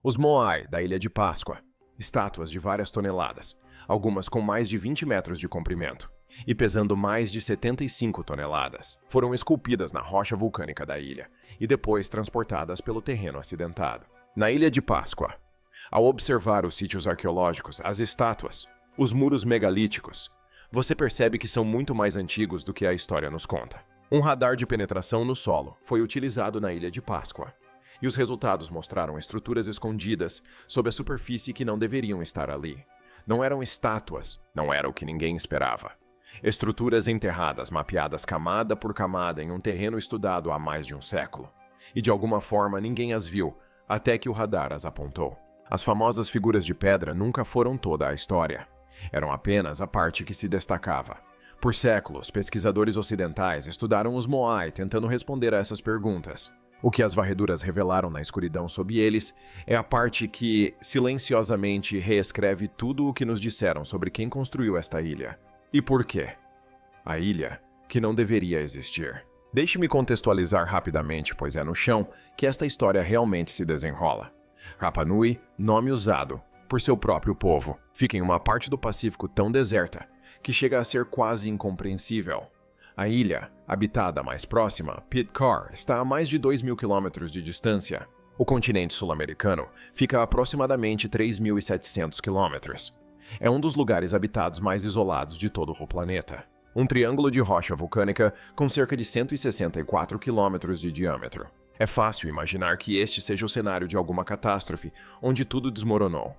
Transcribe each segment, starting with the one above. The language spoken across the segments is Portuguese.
Os Moai, da Ilha de Páscoa. Estátuas de várias toneladas, algumas com mais de 20 metros de comprimento e pesando mais de 75 toneladas. Foram esculpidas na rocha vulcânica da ilha e depois transportadas pelo terreno acidentado. Na Ilha de Páscoa, ao observar os sítios arqueológicos, as estátuas, os muros megalíticos, você percebe que são muito mais antigos do que a história nos conta. Um radar de penetração no solo foi utilizado na Ilha de Páscoa, e os resultados mostraram estruturas escondidas sob a superfície que não deveriam estar ali. Não eram estátuas, não era o que ninguém esperava. Estruturas enterradas, mapeadas camada por camada em um terreno estudado há mais de um século. E de alguma forma ninguém as viu, até que o radar as apontou. As famosas figuras de pedra nunca foram toda a história. Eram apenas a parte que se destacava. Por séculos, pesquisadores ocidentais estudaram os Moai tentando responder a essas perguntas. O que as varreduras revelaram na escuridão sob eles é a parte que, silenciosamente, reescreve tudo o que nos disseram sobre quem construiu esta ilha. E por quê? A ilha que não deveria existir. Deixe-me contextualizar rapidamente, pois é no chão que esta história realmente se desenrola. Rapa Nui, nome usado por seu próprio povo, fica em uma parte do Pacífico tão deserta que chega a ser quase incompreensível. A ilha, habitada mais próxima, Pitcairn, está a mais de 2.000 quilômetros de distância. O continente sul-americano fica a aproximadamente 3.700 quilômetros. É um dos lugares habitados mais isolados de todo o planeta. Um triângulo de rocha vulcânica com cerca de 164 quilômetros de diâmetro. É fácil imaginar que este seja o cenário de alguma catástrofe, onde tudo desmoronou.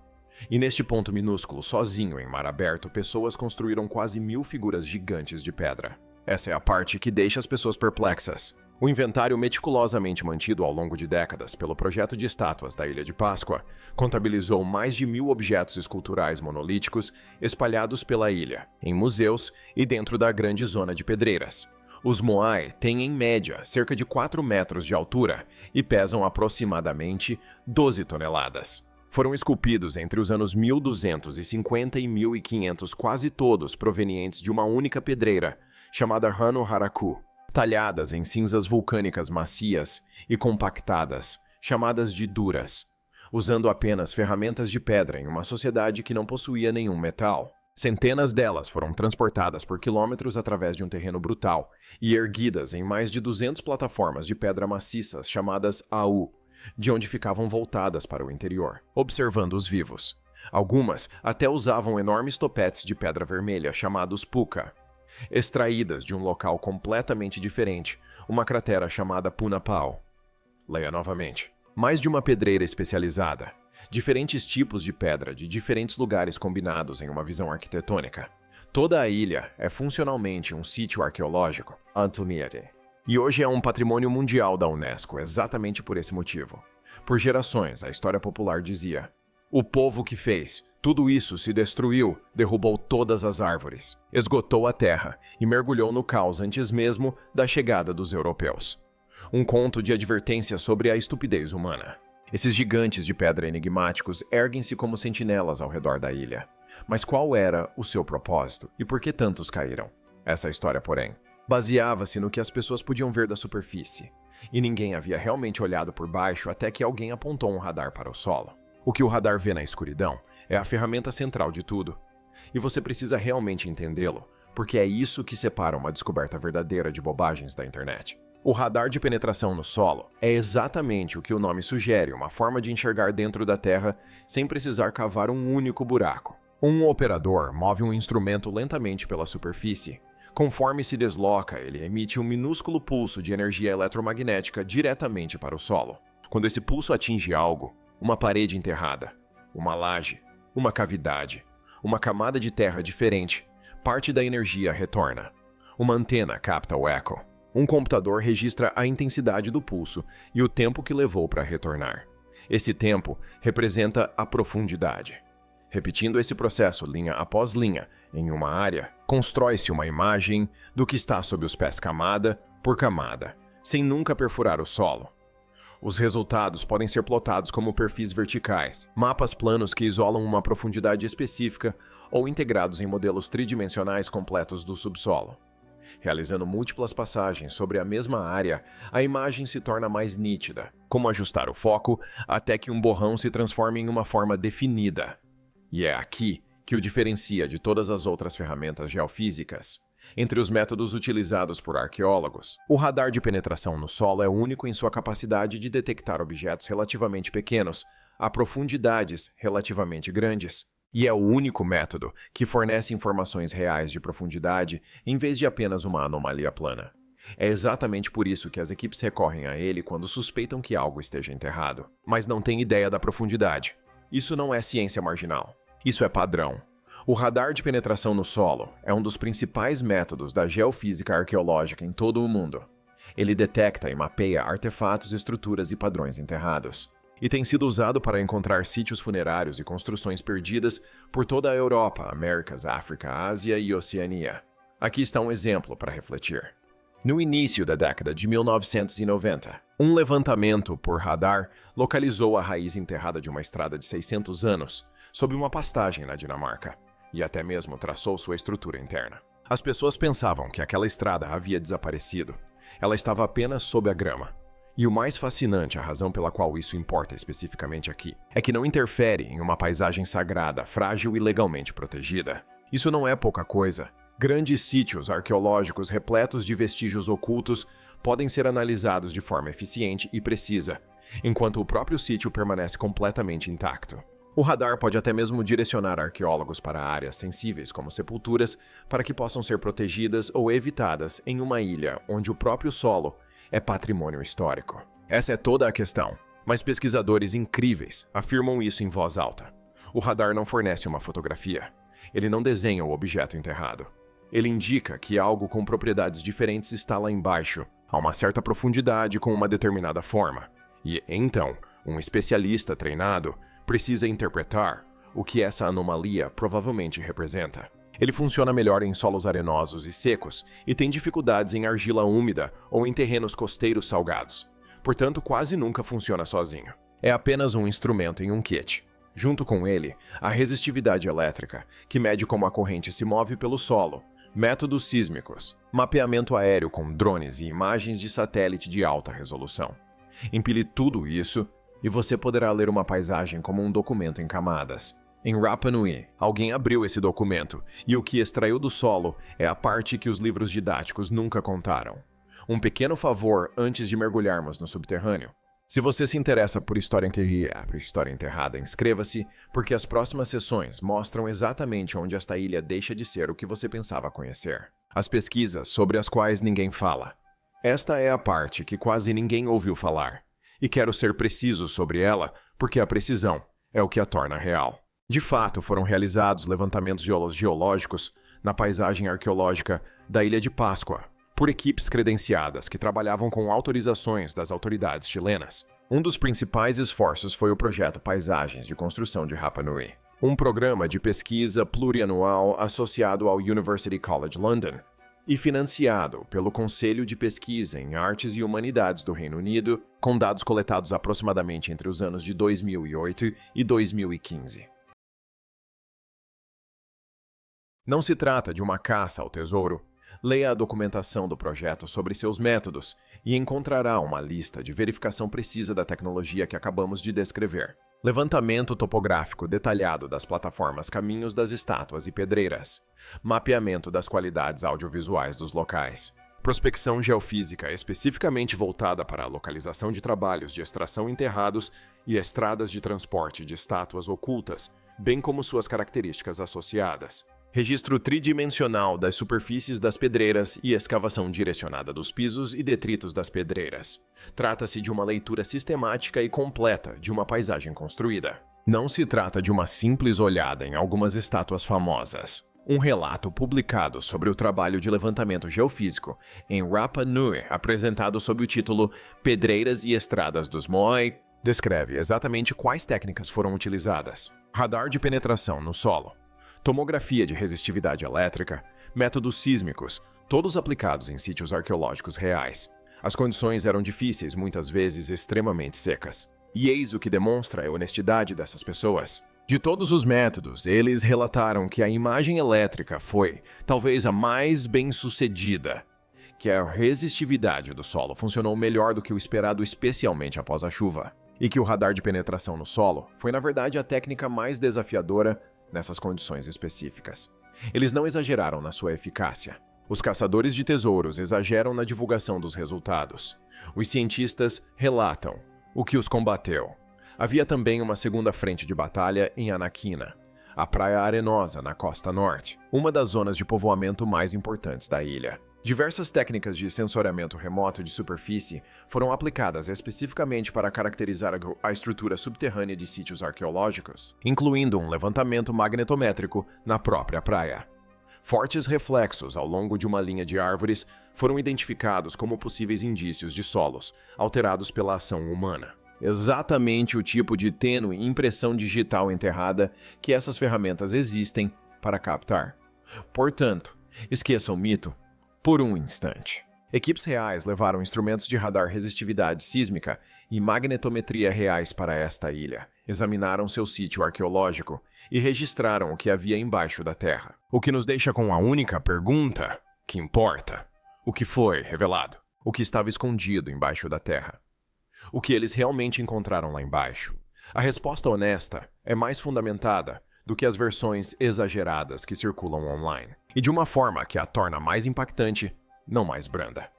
E neste ponto minúsculo, sozinho em mar aberto, pessoas construíram quase 1.000 figuras gigantes de pedra. Essa é a parte que deixa as pessoas perplexas. O inventário meticulosamente mantido ao longo de décadas pelo projeto de estátuas da Ilha de Páscoa contabilizou mais de 1.000 objetos esculturais monolíticos espalhados pela ilha, em museus e dentro da grande zona de pedreiras. Os Moai têm, em média, cerca de 4 metros de altura e pesam aproximadamente 12 toneladas. Foram esculpidos entre os anos 1250 e 1500, quase todos provenientes de uma única pedreira, chamada Hano Haraku, talhadas em cinzas vulcânicas macias e compactadas, chamadas de duras, usando apenas ferramentas de pedra em uma sociedade que não possuía nenhum metal. Centenas delas foram transportadas por quilômetros através de um terreno brutal e erguidas em mais de 200 plataformas de pedra maciças chamadas AU, de onde ficavam voltadas para o interior, observando os vivos. Algumas até usavam enormes topetes de pedra vermelha chamados puka, extraídas de um local completamente diferente, uma cratera chamada Punapau. Leia novamente. Mais de uma pedreira especializada, diferentes tipos de pedra de diferentes lugares combinados em uma visão arquitetônica. Toda a ilha é funcionalmente um sítio arqueológico, Antoniete, e hoje é um patrimônio mundial da Unesco, exatamente por esse motivo. Por gerações, a história popular dizia: o povo que fez tudo isso se destruiu, derrubou todas as árvores, esgotou a terra e mergulhou no caos antes mesmo da chegada dos europeus. Um conto de advertência sobre a estupidez humana. Esses gigantes de pedra enigmáticos erguem-se como sentinelas ao redor da ilha. Mas qual era o seu propósito e por que tantos caíram? Essa história, porém, baseava-se no que as pessoas podiam ver da superfície, e ninguém havia realmente olhado por baixo até que alguém apontou um radar para o solo. O que o radar vê na escuridão é a ferramenta central de tudo, e você precisa realmente entendê-lo, porque é isso que separa uma descoberta verdadeira de bobagens da internet. O radar de penetração no solo é exatamente o que o nome sugere, uma forma de enxergar dentro da Terra sem precisar cavar um único buraco. Um operador move um instrumento lentamente pela superfície. Conforme se desloca, ele emite um minúsculo pulso de energia eletromagnética diretamente para o solo. Quando esse pulso atinge algo, uma parede enterrada, uma laje, uma cavidade, uma camada de terra diferente, parte da energia retorna. Uma antena capta o eco. Um computador registra a intensidade do pulso e o tempo que levou para retornar. Esse tempo representa a profundidade. Repetindo esse processo linha após linha em uma área, constrói-se uma imagem do que está sob os pés camada por camada, sem nunca perfurar o solo. Os resultados podem ser plotados como perfis verticais, mapas planos que isolam uma profundidade específica ou integrados em modelos tridimensionais completos do subsolo. Realizando múltiplas passagens sobre a mesma área, a imagem se torna mais nítida, como ajustar o foco até que um borrão se transforme em uma forma definida. E é aqui que o diferencia de todas as outras ferramentas geofísicas. Entre os métodos utilizados por arqueólogos, o radar de penetração no solo é único em sua capacidade de detectar objetos relativamente pequenos a profundidades relativamente grandes. E é o único método que fornece informações reais de profundidade em vez de apenas uma anomalia plana. É exatamente por isso que as equipes recorrem a ele quando suspeitam que algo esteja enterrado, mas não têm ideia da profundidade. Isso não é ciência marginal. Isso é padrão. O radar de penetração no solo é um dos principais métodos da geofísica arqueológica em todo o mundo. Ele detecta e mapeia artefatos, estruturas e padrões enterrados. E tem sido usado para encontrar sítios funerários e construções perdidas por toda a Europa, Américas, África, Ásia e Oceania. Aqui está um exemplo para refletir. No início da década de 1990, um levantamento por radar localizou a raiz enterrada de uma estrada de 600 anos sob uma pastagem na Dinamarca, e até mesmo traçou sua estrutura interna. As pessoas pensavam que aquela estrada havia desaparecido. Ela estava apenas sob a grama. E o mais fascinante, a razão pela qual isso importa especificamente aqui, é que não interfere em uma paisagem sagrada, frágil e legalmente protegida. Isso não é pouca coisa. Grandes sítios arqueológicos repletos de vestígios ocultos podem ser analisados de forma eficiente e precisa, enquanto o próprio sítio permanece completamente intacto. O radar pode até mesmo direcionar arqueólogos para áreas sensíveis como sepulturas para que possam ser protegidas ou evitadas em uma ilha onde o próprio solo é patrimônio histórico. Essa é toda a questão, mas pesquisadores incríveis afirmam isso em voz alta. O radar não fornece uma fotografia. Ele não desenha o objeto enterrado. Ele indica que algo com propriedades diferentes está lá embaixo, a uma certa profundidade com uma determinada forma. E, então, um especialista treinado precisa interpretar o que essa anomalia provavelmente representa. Ele funciona melhor em solos arenosos e secos e tem dificuldades em argila úmida ou em terrenos costeiros salgados. Portanto, quase nunca funciona sozinho. É apenas um instrumento em um kit. Junto com ele, a resistividade elétrica, que mede como a corrente se move pelo solo, métodos sísmicos, mapeamento aéreo com drones e imagens de satélite de alta resolução. Empilhe tudo isso e você poderá ler uma paisagem como um documento em camadas. Em Rapa Nui, alguém abriu esse documento e o que extraiu do solo é a parte que os livros didáticos nunca contaram. Um pequeno favor antes de mergulharmos no subterrâneo. Se você se interessa por história enterrada, inscreva-se, porque as próximas sessões mostram exatamente onde esta ilha deixa de ser o que você pensava conhecer. As pesquisas sobre as quais ninguém fala. Esta é a parte que quase ninguém ouviu falar. E quero ser preciso sobre ela, porque a precisão é o que a torna real. De fato, foram realizados levantamentos geológicos na paisagem arqueológica da Ilha de Páscoa, por equipes credenciadas que trabalhavam com autorizações das autoridades chilenas. Um dos principais esforços foi o projeto Paisagens de Construção de Rapa Nui, um programa de pesquisa plurianual associado ao University College London e financiado pelo Conselho de Pesquisa em Artes e Humanidades do Reino Unido, com dados coletados aproximadamente entre os anos de 2008 e 2015. Não se trata de uma caça ao tesouro. Leia a documentação do projeto sobre seus métodos e encontrará uma lista de verificação precisa da tecnologia que acabamos de descrever. Levantamento topográfico detalhado das plataformas, caminhos das estátuas e pedreiras. Mapeamento das qualidades audiovisuais dos locais. Prospecção geofísica especificamente voltada para a localização de trabalhos de extração enterrados e estradas de transporte de estátuas ocultas, bem como suas características associadas. Registro tridimensional das superfícies das pedreiras e escavação direcionada dos pisos e detritos das pedreiras. Trata-se de uma leitura sistemática e completa de uma paisagem construída. Não se trata de uma simples olhada em algumas estátuas famosas. Um relato publicado sobre o trabalho de levantamento geofísico em Rapa Nui, apresentado sob o título Pedreiras e Estradas dos Moai, descreve exatamente quais técnicas foram utilizadas. Radar de penetração no solo. Tomografia de resistividade elétrica, métodos sísmicos, todos aplicados em sítios arqueológicos reais. As condições eram difíceis, muitas vezes extremamente secas. E eis o que demonstra a honestidade dessas pessoas. De todos os métodos, eles relataram que a imagem elétrica foi, talvez, a mais bem-sucedida, que a resistividade do solo funcionou melhor do que o esperado, especialmente após a chuva, e que o radar de penetração no solo foi, na verdade, a técnica mais desafiadora nessas condições específicas. Eles não exageraram na sua eficácia. Os caçadores de tesouros exageram na divulgação dos resultados. Os cientistas relatam o que os combateu. Havia também uma segunda frente de batalha em Anaquina, a Praia Arenosa, na costa norte, uma das zonas de povoamento mais importantes da ilha. Diversas técnicas de sensoriamento remoto de superfície foram aplicadas especificamente para caracterizar a estrutura subterrânea de sítios arqueológicos, incluindo um levantamento magnetométrico na própria praia. Fortes reflexos ao longo de uma linha de árvores foram identificados como possíveis indícios de solos alterados pela ação humana. Exatamente o tipo de tênue impressão digital enterrada que essas ferramentas existem para captar. Portanto, esqueça o mito por um instante. Equipes reais levaram instrumentos de radar resistividade sísmica e magnetometria reais para esta ilha, examinaram seu sítio arqueológico e registraram o que havia embaixo da terra. O que nos deixa com a única pergunta que importa: o que foi revelado? O que estava escondido embaixo da terra? O que eles realmente encontraram lá embaixo? A resposta honesta é mais fundamentada do que as versões exageradas que circulam online, e de uma forma que a torna mais impactante, não mais branda.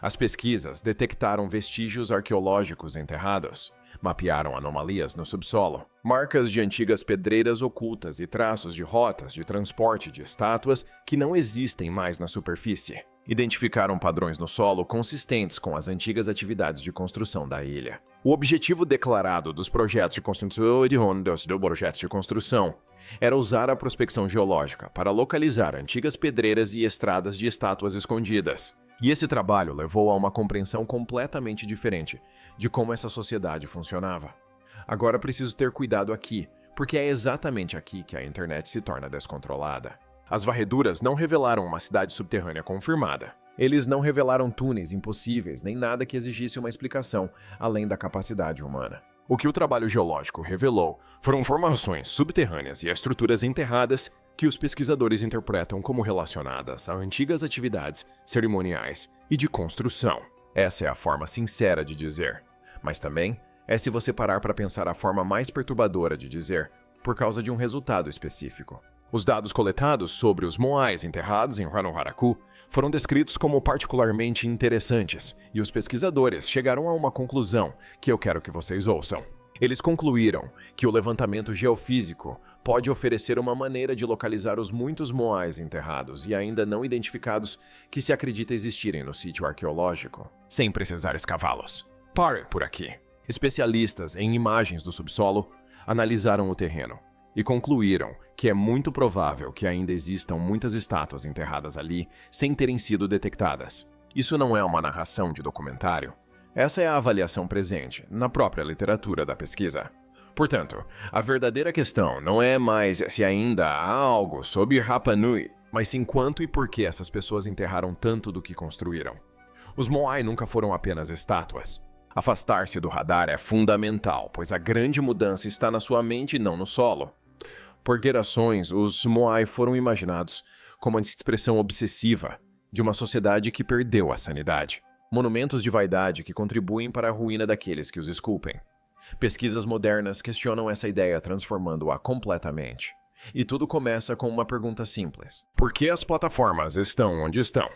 As pesquisas detectaram vestígios arqueológicos enterrados, mapearam anomalias no subsolo, marcas de antigas pedreiras ocultas e traços de rotas de transporte de estátuas que não existem mais na superfície. Identificaram padrões no solo consistentes com as antigas atividades de construção da ilha. O objetivo declarado dos projetos de construção era usar a prospecção geológica para localizar antigas pedreiras e estradas de estátuas escondidas. E esse trabalho levou a uma compreensão completamente diferente de como essa sociedade funcionava. Agora preciso ter cuidado aqui, porque é exatamente aqui que a internet se torna descontrolada. As varreduras não revelaram uma cidade subterrânea confirmada. Eles não revelaram túneis impossíveis, nem nada que exigisse uma explicação além da capacidade humana. O que o trabalho geológico revelou foram formações subterrâneas e estruturas enterradas que os pesquisadores interpretam como relacionadas a antigas atividades cerimoniais e de construção. Essa é a forma sincera de dizer, mas também é, se você parar para pensar, a forma mais perturbadora de dizer, por causa de um resultado específico. Os dados coletados sobre os moais enterrados em Ranoharaku foram descritos como particularmente interessantes, e os pesquisadores chegaram a uma conclusão que eu quero que vocês ouçam. Eles concluíram que o levantamento geofísico pode oferecer uma maneira de localizar os muitos moais enterrados e ainda não identificados que se acredita existirem no sítio arqueológico, sem precisar escavá-los. Pare por aqui. Especialistas em imagens do subsolo analisaram o terreno e concluíram que é muito provável que ainda existam muitas estátuas enterradas ali sem terem sido detectadas. Isso não é uma narração de documentário. Essa é a avaliação presente na própria literatura da pesquisa. Portanto, a verdadeira questão não é mais se ainda há algo sobre Rapa Nui, mas sim quanto e por que essas pessoas enterraram tanto do que construíram. Os moai nunca foram apenas estátuas. Afastar-se do radar é fundamental, pois a grande mudança está na sua mente e não no solo. Por gerações, os moai foram imaginados como uma expressão obsessiva de uma sociedade que perdeu a sanidade. Monumentos de vaidade que contribuem para a ruína daqueles que os esculpem. Pesquisas modernas questionam essa ideia, transformando-a completamente. E tudo começa com uma pergunta simples: por que as plataformas estão onde estão?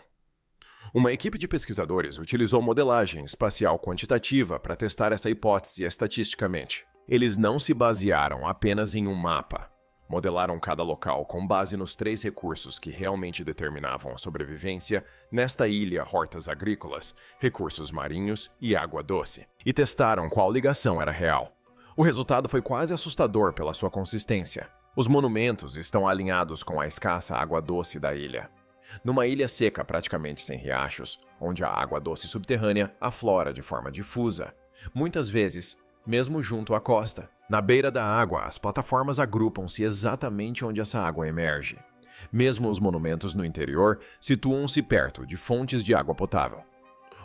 Uma equipe de pesquisadores utilizou modelagem espacial quantitativa para testar essa hipótese estatisticamente. Eles não se basearam apenas em um mapa. Modelaram cada local com base nos 3 recursos que realmente determinavam a sobrevivência nesta ilha: hortas agrícolas, recursos marinhos e água doce. E testaram qual ligação era real. O resultado foi quase assustador pela sua consistência. Os monumentos estão alinhados com a escassa água doce da ilha. Numa ilha seca praticamente sem riachos, onde a água doce subterrânea aflora de forma difusa, muitas vezes mesmo junto à costa. Na beira da água, as plataformas agrupam-se exatamente onde essa água emerge. Mesmo os monumentos no interior situam-se perto de fontes de água potável.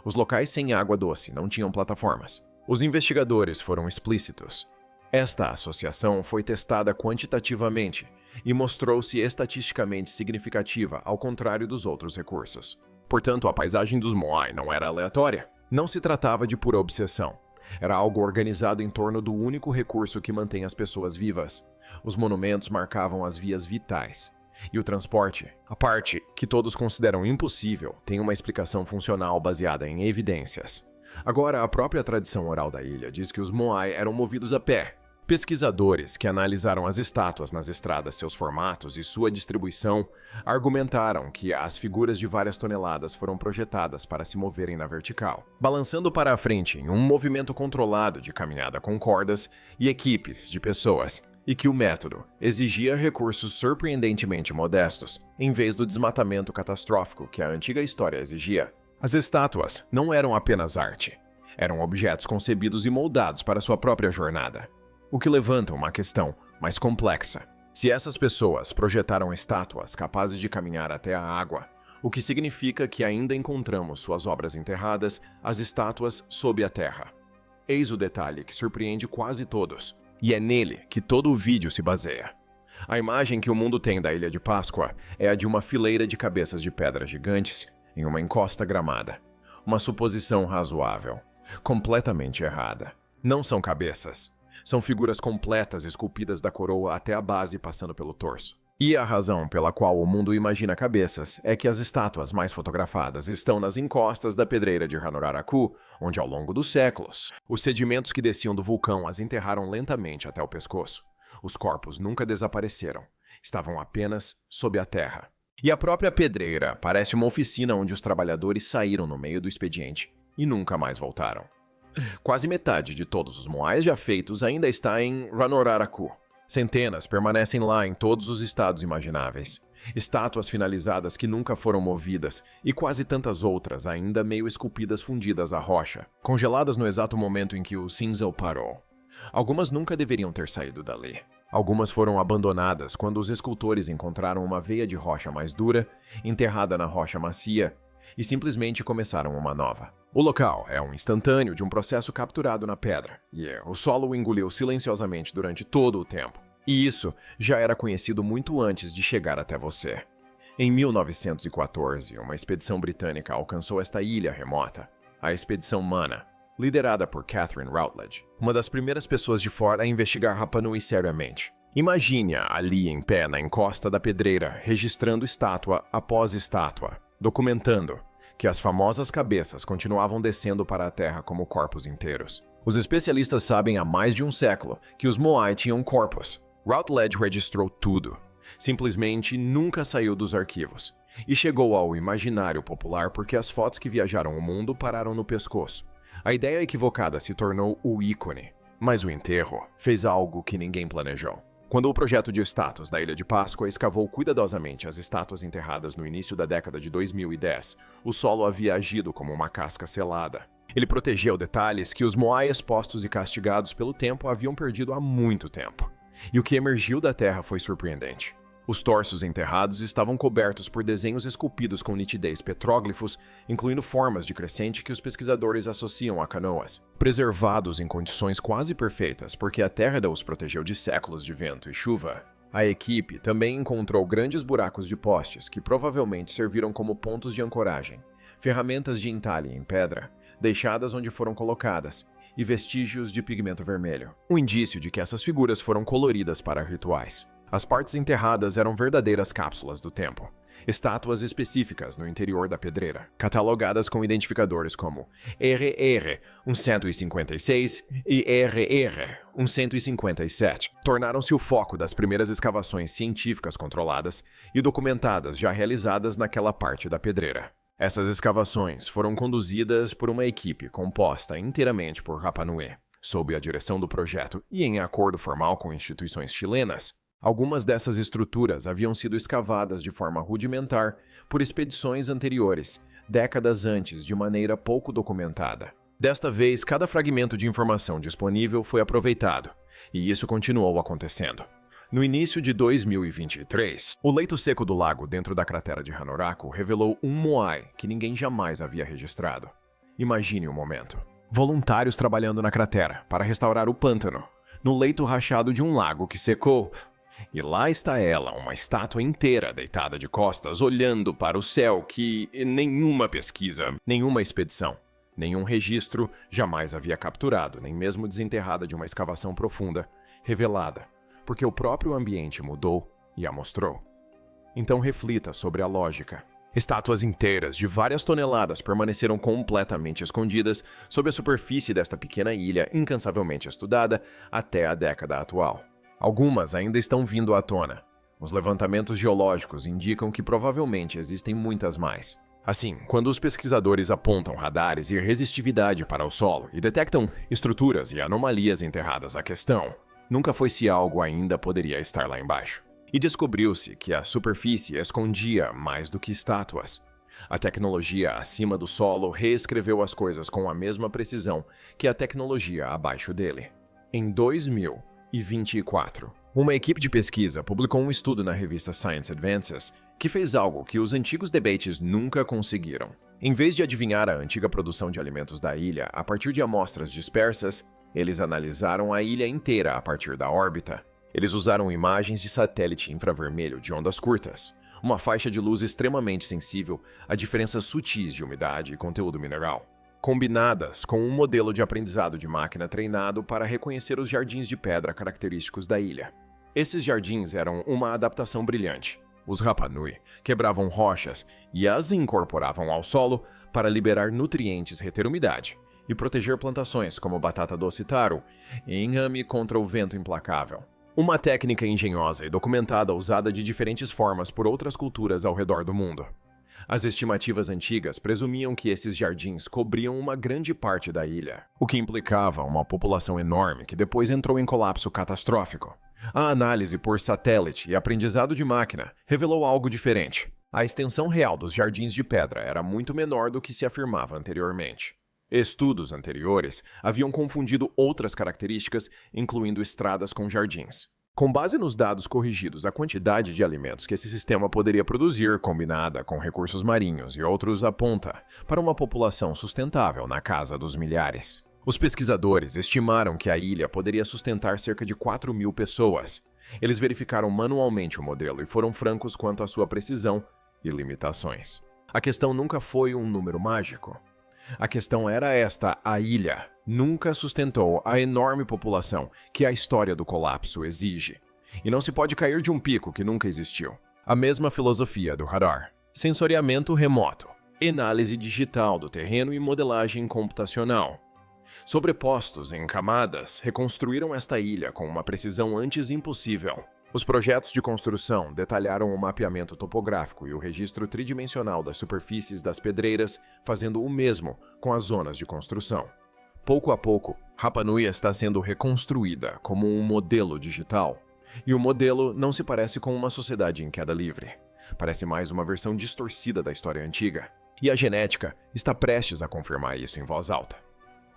Os locais sem água doce não tinham plataformas. Os investigadores foram explícitos. Esta associação foi testada quantitativamente e mostrou-se estatisticamente significativa, ao contrário dos outros recursos. Portanto, a paisagem dos Moai não era aleatória. Não se tratava de pura obsessão. Era algo organizado em torno do único recurso que mantém as pessoas vivas. Os monumentos marcavam as vias vitais. E o transporte, a parte que todos consideram impossível, tem uma explicação funcional baseada em evidências. Agora, a própria tradição oral da ilha diz que os Moai eram movidos a pé. Pesquisadores que analisaram as estátuas nas estradas, seus formatos e sua distribuição, argumentaram que as figuras de várias toneladas foram projetadas para se moverem na vertical, balançando para a frente em um movimento controlado de caminhada com cordas e equipes de pessoas, e que o método exigia recursos surpreendentemente modestos, em vez do desmatamento catastrófico que a antiga história exigia. As estátuas não eram apenas arte, eram objetos concebidos e moldados para sua própria jornada. O que levanta uma questão mais complexa. Se essas pessoas projetaram estátuas capazes de caminhar até a água, o que significa que ainda encontramos suas obras enterradas, as estátuas sob a terra. Eis o detalhe que surpreende quase todos, e é nele que todo o vídeo se baseia. A imagem que o mundo tem da Ilha de Páscoa é a de uma fileira de cabeças de pedra gigantes em uma encosta gramada. Uma suposição razoável, completamente errada. Não são cabeças. São figuras completas esculpidas da coroa até a base passando pelo torso. E a razão pela qual o mundo imagina cabeças é que as estátuas mais fotografadas estão nas encostas da pedreira de Hanuraraku, onde ao longo dos séculos, os sedimentos que desciam do vulcão as enterraram lentamente até o pescoço. Os corpos nunca desapareceram, estavam apenas sob a terra. E a própria pedreira parece uma oficina onde os trabalhadores saíram no meio do expediente e nunca mais voltaram. Quase metade de todos os moais já feitos ainda está em Hanuraraku. Centenas permanecem lá em todos os estados imagináveis. Estátuas finalizadas que nunca foram movidas e quase tantas outras ainda meio esculpidas fundidas à rocha, congeladas no exato momento em que o Sinzel parou. Algumas nunca deveriam ter saído dali. Algumas foram abandonadas quando os escultores encontraram uma veia de rocha mais dura, enterrada na rocha macia, e simplesmente começaram uma nova. O local é um instantâneo de um processo capturado na pedra, e o solo o engoliu silenciosamente durante todo o tempo. E isso já era conhecido muito antes de chegar até você. Em 1914, uma expedição britânica alcançou esta ilha remota, a Expedição Mana, liderada por Catherine Routledge, uma das primeiras pessoas de fora a investigar Rapa Nui seriamente. Imagine-a ali em pé na encosta da pedreira, registrando estátua após estátua, documentando que as famosas cabeças continuavam descendo para a terra como corpos inteiros. Os especialistas sabem há mais de um século que os Moai tinham corpos. Routledge registrou tudo. Simplesmente nunca saiu dos arquivos. E chegou ao imaginário popular porque as fotos que viajaram o mundo pararam no pescoço. A ideia equivocada se tornou o ícone. Mas o enterro fez algo que ninguém planejou. Quando o projeto de estátuas da Ilha de Páscoa escavou cuidadosamente as estátuas enterradas no início da década de 2010, o solo havia agido como uma casca selada. Ele protegeu detalhes que os Moai expostos e castigados pelo tempo haviam perdido há muito tempo. E o que emergiu da terra foi surpreendente. Os torsos enterrados estavam cobertos por desenhos esculpidos com nitidez petróglifos, incluindo formas de crescente que os pesquisadores associam a canoas, preservados em condições quase perfeitas porque a terra os protegeu de séculos de vento e chuva. A equipe também encontrou grandes buracos de postes que provavelmente serviram como pontos de ancoragem, ferramentas de entalhe em pedra, deixadas onde foram colocadas, e vestígios de pigmento vermelho, um indício de que essas figuras foram coloridas para rituais. As partes enterradas eram verdadeiras cápsulas do tempo, estátuas específicas no interior da pedreira, catalogadas com identificadores como RR 156 e RR 157. Tornaram-se o foco das primeiras escavações científicas controladas e documentadas já realizadas naquela parte da pedreira. Essas escavações foram conduzidas por uma equipe composta inteiramente por Rapa Nui, sob a direção do projeto e em acordo formal com instituições chilenas. Algumas dessas estruturas haviam sido escavadas de forma rudimentar por expedições anteriores, décadas antes, de maneira pouco documentada. Desta vez, cada fragmento de informação disponível foi aproveitado, e isso continuou acontecendo. No início de 2023, o leito seco do lago dentro da cratera de Hanuraku revelou um Moai que ninguém jamais havia registrado. Imagine o momento. Voluntários trabalhando na cratera para restaurar o pântano, no leito rachado de um lago que secou. E lá está ela, uma estátua inteira deitada de costas, olhando para o céu que nenhuma pesquisa, nenhuma expedição, nenhum registro jamais havia capturado, nem mesmo desenterrada de uma escavação profunda, revelada, porque o próprio ambiente mudou e a mostrou. Então reflita sobre a lógica. Estátuas inteiras de várias toneladas permaneceram completamente escondidas sob a superfície desta pequena ilha incansavelmente estudada até a década atual. Algumas ainda estão vindo à tona. Os levantamentos geológicos indicam que provavelmente existem muitas mais. Assim, quando os pesquisadores apontam radares e resistividade para o solo e detectam estruturas e anomalias enterradas, a questão nunca foi se algo ainda poderia estar lá embaixo. E descobriu-se que a superfície escondia mais do que estátuas. A tecnologia acima do solo reescreveu as coisas com a mesma precisão que a tecnologia abaixo dele. Em 2024, uma equipe de pesquisa publicou um estudo na revista Science Advances que fez algo que os antigos debates nunca conseguiram. Em vez de adivinhar a antiga produção de alimentos da ilha a partir de amostras dispersas, eles analisaram a ilha inteira a partir da órbita. Eles usaram imagens de satélite infravermelho de ondas curtas, uma faixa de luz extremamente sensível a diferenças sutis de umidade e conteúdo mineral, combinadas com um modelo de aprendizado de máquina treinado para reconhecer os jardins de pedra característicos da ilha. Esses jardins eram uma adaptação brilhante. Os Rapa Nui quebravam rochas e as incorporavam ao solo para liberar nutrientes, reter umidade e proteger plantações como batata doce taro e inhame contra o vento implacável. Uma técnica engenhosa e documentada usada de diferentes formas por outras culturas ao redor do mundo. As estimativas antigas presumiam que esses jardins cobriam uma grande parte da ilha, o que implicava uma população enorme que depois entrou em colapso catastrófico. A análise por satélite e aprendizado de máquina revelou algo diferente. A extensão real dos jardins de pedra era muito menor do que se afirmava anteriormente. Estudos anteriores haviam confundido outras características, incluindo estradas com jardins. Com base nos dados corrigidos, a quantidade de alimentos que esse sistema poderia produzir, combinada com recursos marinhos e outros, aponta para uma população sustentável na casa dos milhares. Os pesquisadores estimaram que a ilha poderia sustentar cerca de 4.000 pessoas. Eles verificaram manualmente o modelo e foram francos quanto à sua precisão e limitações. A questão nunca foi um número mágico. A questão era esta: a ilha nunca sustentou a enorme população que a história do colapso exige. E não se pode cair de um pico que nunca existiu. A mesma filosofia do radar, sensoriamento remoto, análise digital do terreno e modelagem computacional. Sobrepostos em camadas, reconstruíram esta ilha com uma precisão antes impossível. Os projetos de construção detalharam o mapeamento topográfico e o registro tridimensional das superfícies das pedreiras, fazendo o mesmo com as zonas de construção. Pouco a pouco, Rapa Nui está sendo reconstruída como um modelo digital. E o modelo não se parece com uma sociedade em queda livre. Parece mais uma versão distorcida da história antiga. E a genética está prestes a confirmar isso em voz alta.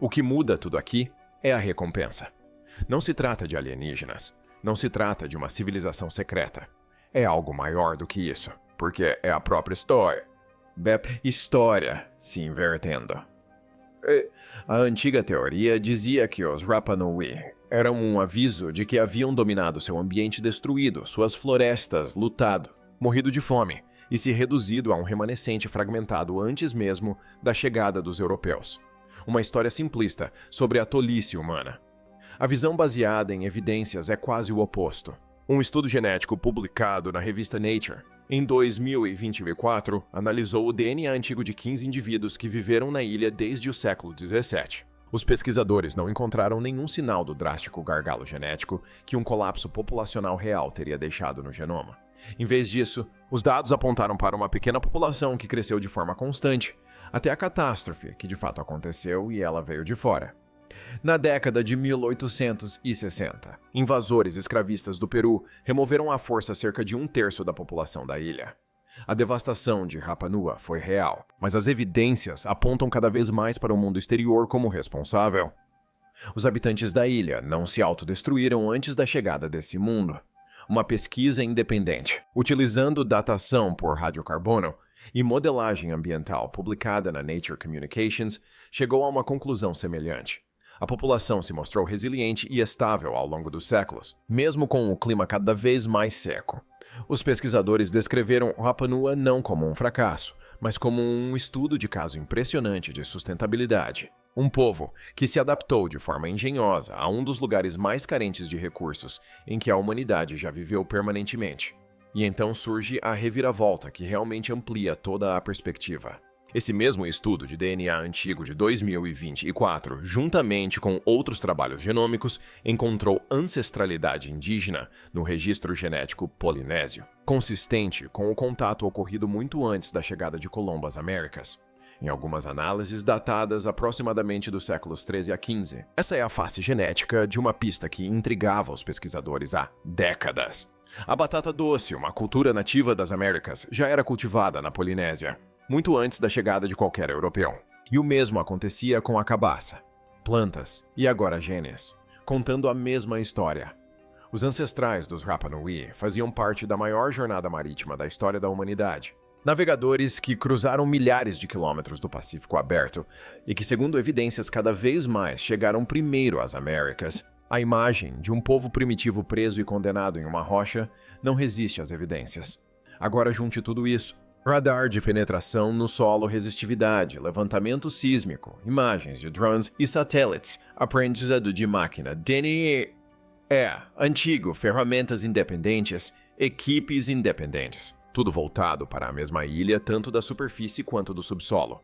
O que muda tudo aqui é a recompensa. Não se trata de alienígenas. Não se trata de uma civilização secreta. É algo maior do que isso, porque é a própria história se invertendo. A antiga teoria dizia que os Rapa Nui eram um aviso de que haviam dominado seu ambiente destruído, suas florestas lutado, morrido de fome e se reduzido a um remanescente fragmentado antes mesmo da chegada dos europeus. Uma história simplista sobre a tolice humana. A visão baseada em evidências é quase o oposto. Um estudo genético publicado na revista Nature, em 2024, analisou o DNA antigo de 15 indivíduos que viveram na ilha desde o século XVII. Os pesquisadores não encontraram nenhum sinal do drástico gargalo genético que um colapso populacional real teria deixado no genoma. Em vez disso, os dados apontaram para uma pequena população que cresceu de forma constante, até a catástrofe que de fato aconteceu e ela veio de fora. Na década de 1860, invasores escravistas do Peru removeram à força cerca de 1/3 da população da ilha. A devastação de Rapa Nui foi real, mas as evidências apontam cada vez mais para o mundo exterior como responsável. Os habitantes da ilha não se autodestruíram antes da chegada desse mundo. Uma pesquisa independente, utilizando datação por radiocarbono e modelagem ambiental publicada na Nature Communications, chegou a uma conclusão semelhante. A população se mostrou resiliente e estável ao longo dos séculos, mesmo com o clima cada vez mais seco. Os pesquisadores descreveram Rapa Nui não como um fracasso, mas como um estudo de caso impressionante de sustentabilidade. Um povo que se adaptou de forma engenhosa a um dos lugares mais carentes de recursos em que a humanidade já viveu permanentemente. E então surge a reviravolta que realmente amplia toda a perspectiva. Esse mesmo estudo de DNA antigo de 2024, juntamente com outros trabalhos genômicos, encontrou ancestralidade indígena no registro genético polinésio, consistente com o contato ocorrido muito antes da chegada de Colombo às Américas. Em algumas análises datadas aproximadamente dos séculos 13 a 15. Essa é a face genética de uma pista que intrigava os pesquisadores há décadas. A batata doce, uma cultura nativa das Américas, já era cultivada na Polinésia, muito antes da chegada de qualquer europeu. E o mesmo acontecia com a cabaça, plantas e agora genes, contando a mesma história. Os ancestrais dos Rapa Nui faziam parte da maior jornada marítima da história da humanidade. Navegadores que cruzaram milhares de quilômetros do Pacífico aberto e que, segundo evidências cada vez mais, chegaram primeiro às Américas. A imagem de um povo primitivo preso e condenado em uma rocha não resiste às evidências. Agora junte tudo isso. Radar de penetração no solo, resistividade, levantamento sísmico, imagens de drones e satélites, aprendizado de máquina, DNA, antigo, ferramentas independentes, equipes independentes. Tudo voltado para a mesma ilha, tanto da superfície quanto do subsolo.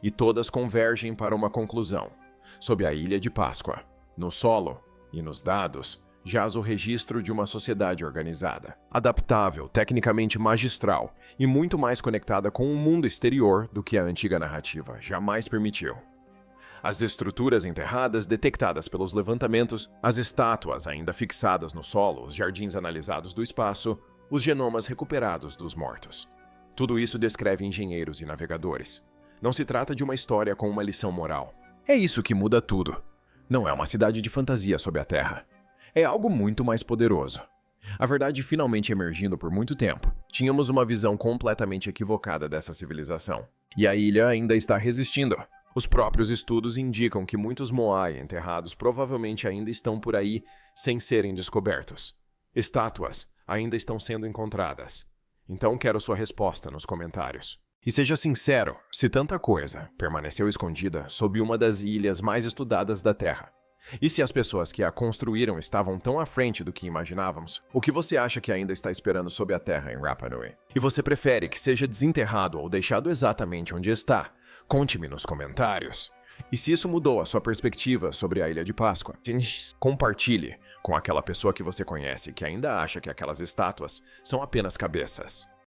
E todas convergem para uma conclusão. Sob a Ilha de Páscoa, no solo e nos dados, jaz o registro de uma sociedade organizada, adaptável, tecnicamente magistral e muito mais conectada com o mundo exterior do que a antiga narrativa jamais permitiu. As estruturas enterradas detectadas pelos levantamentos, as estátuas ainda fixadas no solo, os jardins analisados do espaço, os genomas recuperados dos mortos. Tudo isso descreve engenheiros e navegadores. Não se trata de uma história com uma lição moral. É isso que muda tudo. Não é uma cidade de fantasia sob a terra. É algo muito mais poderoso. A verdade finalmente emergindo por muito tempo. Tínhamos uma visão completamente equivocada dessa civilização. E a ilha ainda está resistindo. Os próprios estudos indicam que muitos Moai enterrados provavelmente ainda estão por aí sem serem descobertos. Estátuas ainda estão sendo encontradas. Então quero sua resposta nos comentários. E seja sincero, se tanta coisa permaneceu escondida sob uma das ilhas mais estudadas da Terra, e se as pessoas que a construíram estavam tão à frente do que imaginávamos, o que você acha que ainda está esperando sob a Terra em Rapa Nui? E você prefere que seja desenterrado ou deixado exatamente onde está? Conte-me nos comentários. E se isso mudou a sua perspectiva sobre a Ilha de Páscoa, compartilhe com aquela pessoa que você conhece que ainda acha que aquelas estátuas são apenas cabeças.